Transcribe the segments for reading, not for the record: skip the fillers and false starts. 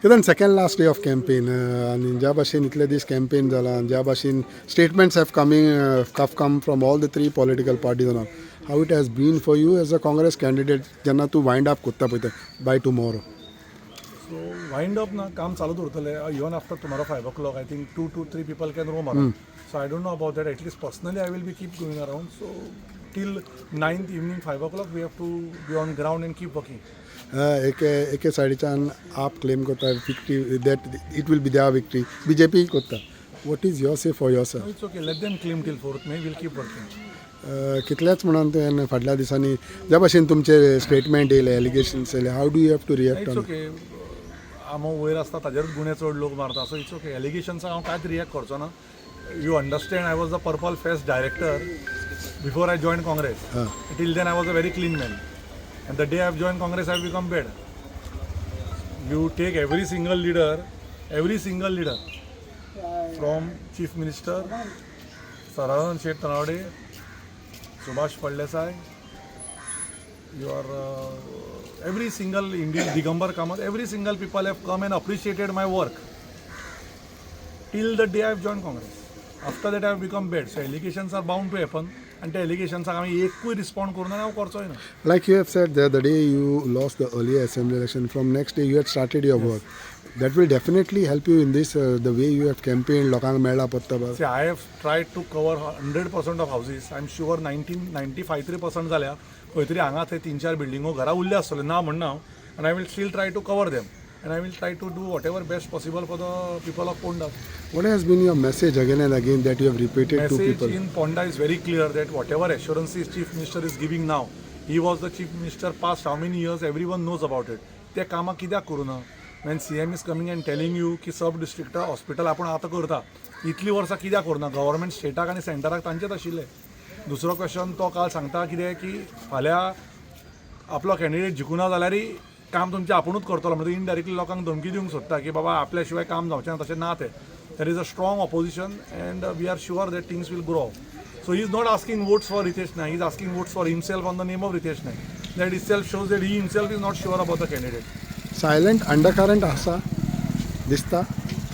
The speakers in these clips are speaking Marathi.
कित्याक second last day of campaign आनी ज्या भाशेन इतले दीस कॅम्पेन जाला ज्या भाशेन statements have come from all the 3 political parties on how it has been for you as a Congress candidate जेन्ना तूं वायंड अप कोत्ता पळय by tomorrow. So wind up na काम चालूच उरतले even after tomorrow 5 o'clock. I think 2 to 3 people can roam around. So I don't know about that. At least personally I will be keep going around. So till 9th evening 5 o'clock we have to be on ground and keep working. एके सायडीच्यान आप क्लेम करता victory that it will be their victory BJP करता. What is your say for your No, it's okay. Let them claim till 4th May. We'll keep working. कितल्याच म्हणून तुवें फाटल्या दिसांनी ज्या भाशेन तुमचे स्टेटमेंट येयले एलिगेशन्स येयले how do you have to react It's on okay. हांव वयर आसता ताजेरूच गुन्हे चड लोक मारता सो इट्स ओके. एलिगेशन्साक हांव कांयच रिएक्ट करचो ना. You understand I was the purple fest director before I join Congress. Till then I was a very clean man and the day I have joined Congress I have become bad. You take every single leader from Chief Minister Saravanan Shet Tanawade, Subhash Padlesai, your every single Indian Digambar Kamath, every single people have come and appreciated my work till the day I have joined Congress. After that I have become bad. So allegations are bound to happen. आणि त्या एलिगेशन्साक आमी एकूय रिस्पॉन्ड करून हांव करचोय ना. Like you have said the day you lost the early assembly election from next day you had started your work that will definitely help you in this the way you have campaign लोकांक मेळ्ळा पडटा बस. I have tried to cover 100% of houses. I am sure 95-3% जाल्या. खंय तरी हांगा थंय 3-4 बिल्डिंगो घरा उरले आसतले ना म्हणना हांव. आनी I will still try to cover them and I will try to do whatever best possible for the people of Ponda. What has been your message again and again that you have repeated to people? Message in Ponda is very clear that whatever assurances Chief Minister is giving now, he was the Chief Minister past how many years, everyone knows about it. ते कामा कित्याक करूना? When CM is coming and telling you की सब डिस्ट्रिक्ट हॉस्पिटल आपण आता करता, इतली वर्सां कित्याक करूना? गव्हर्नमेंट स्टेटाक आनी सेंटराक तांचेच आशिल्ले. दुसरो क्वेश्चन तो काल सांगता कितें की फाल्यां आपलो कॅन्डिडेट जिखूना जाल्यारय काम तुमचे आपुणूच करतलो म्हणजे इनडायरेक्टली लोकांक धमकी दिवंक सोदता की बाबा आपल्या शिवाय काम जावचें ना. तशें ना तें. There is a strong opposition and we are sure that things will grow. So he is not asking votes for Ritesh Naik. He is asking votes for himself on the name of Ritesh Naik. That is self shows that he himself is not sure about the candidate. Silent undercurrent आसा दिसता.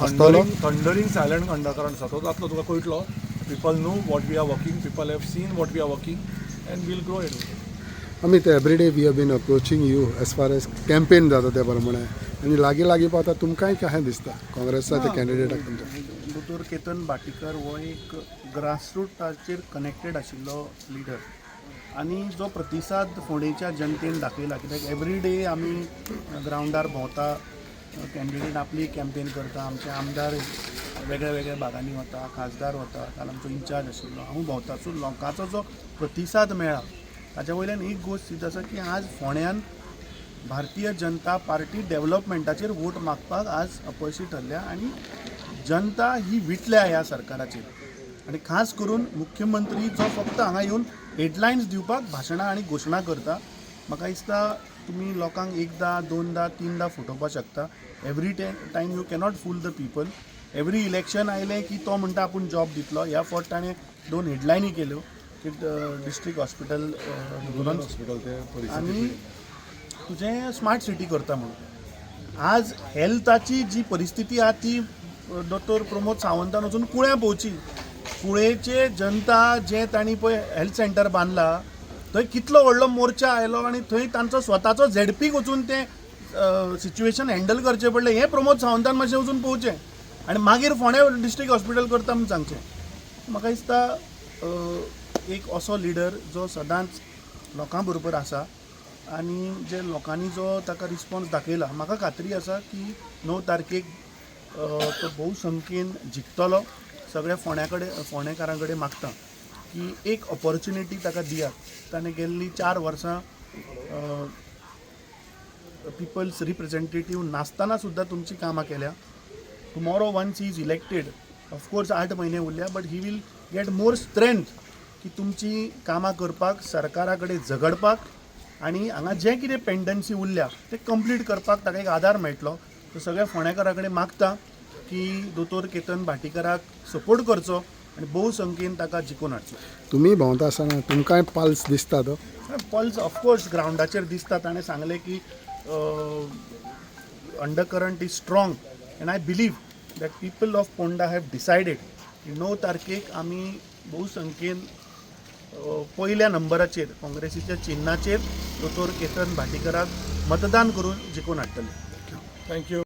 थंडरिंग सायलेंट अंडरकरंट आसा. तो जातलो तुका कळटलो. People know what we are working. People have seen what we are working and will grow it. Amit, every day we have been approaching you as far as campaign जाता त्या प्रमाणे आणि लागीं पावता तुमकांय कशें दिसता काँग्रेसचा ते कॅन्डिडेटाक तुमच्या. दोतोर केतन भाटीकर हो एक ग्रासरूटाचेर कनेक्टेड आशिल्लो लिडर आनी जो प्रतिसाद फोंडेच्या जनतेन दाखयला. कित्याक एवरी डे आमी ग्रावंडार भोंवता, कॅन्डिडेट आपली कॅम्पेन करता, आमचे आमदार वेगळ्या वेगळ्या भागांनी वता, खासदार वता, काल आमचो इन्चार्ज आशिल्लो हांव भोंवता. सो लोकांचो जो प्रतिसाद मेळ्ळा ताच्या वयल्यान एक गोश्ट सिद्ध आसा की आज फोंड्यान भारतीय जनता पार्टी डेव्हलपमेंटाचेर वोट मागपाक आज अपयशी ठरल्या आनी जनता ही विटल्या ह्या सरकाराचेर. आनी खास करून मुख्यमंत्री जो फक्त हांगा येवन हेडलायन्स दिवपाक भाशणां आनी घोशणा करता. म्हाका दिसता तुमी लोकांक एकदां 2दा 3दा फटोवपाक शकता. Every time you cannot fool the people. Every election आयलें की तो म्हणटा आपूण जॉब दितलो. ह्या फावट ताणें 2 हेडलायनी केल्यो की डिस्ट्रिक्ट हॉस्पिटल आनी तुजें स्मार्ट सिटी करता म्हणून. आज हेल्थाची जी परिस्थिती आहा ती दोतोर प्रमोद सावंतान वचून कुळ्या पोवची. कुळेचे जनता जे तांणी पळय हेल्थ सेंटर बांदला थंय कितलो व्हडलो मोर्चा आयलो आनी थंय तांचो स्वताचो झेडपीक वचून तें सिच्युएशन हँडल करचें पडलें. हें प्रमोद सावंतान मातशें वचून पळोवचें आनी मागीर फोंड्या डिस्ट्रिक्ट हॉस्पिटल करता म्हूण सांगचें. म्हाका दिसता एक असो लिडर जो सदांच लोकां बरोबर आसा आनी जे लोकांनी जो ताका रिस्पॉन्स दाखयला म्हाका खात्री आसा की 9 तारखेक तो भोव संख्येन जिखतलो. सगळ्या फोंडेकारां कडेन मागता की एक ऑपॉर्च्युनिटी ताका दियात. ताणें गेल्ली 4 वर्सां पिपल्स रिप्रेझेंटेटीव नासतना सुद्दां तुमची कामां केल्या. Tomorrow once he is elected of course 8 म्हयने उरल्या but he will get more strength की तुमची कामां करपाक सरकारा कडेन झगडपाक आनी हांगा जें कितें पेंडन्सी उरल्या तें कंप्लीट करपाक ताका एक आदार मेळटलो. तो सगळ्या फोंडेकारां कडेन मागता की दोतोर केतन भाटीकराक सपोर्ट करचो आनी भोव संख्येन ताका जिखून हाडचो. तुमी भोंवता आसतना तुमकांय पल्स दिसता तो? पल्स ऑफकोर्स ग्रावंडाचेर दिसता. ताणें सांगलें की undercurrent is strong and I believe that people of Ponda have decided की 9 तारखेक आमी बहुसंख्येन पहिल्या नंबराचेर काँग्रेसीच्या चिन्हाचेर दोतोर केतन भाटीकाराक मतदान करून जिखून हाडटले. थँक्यू.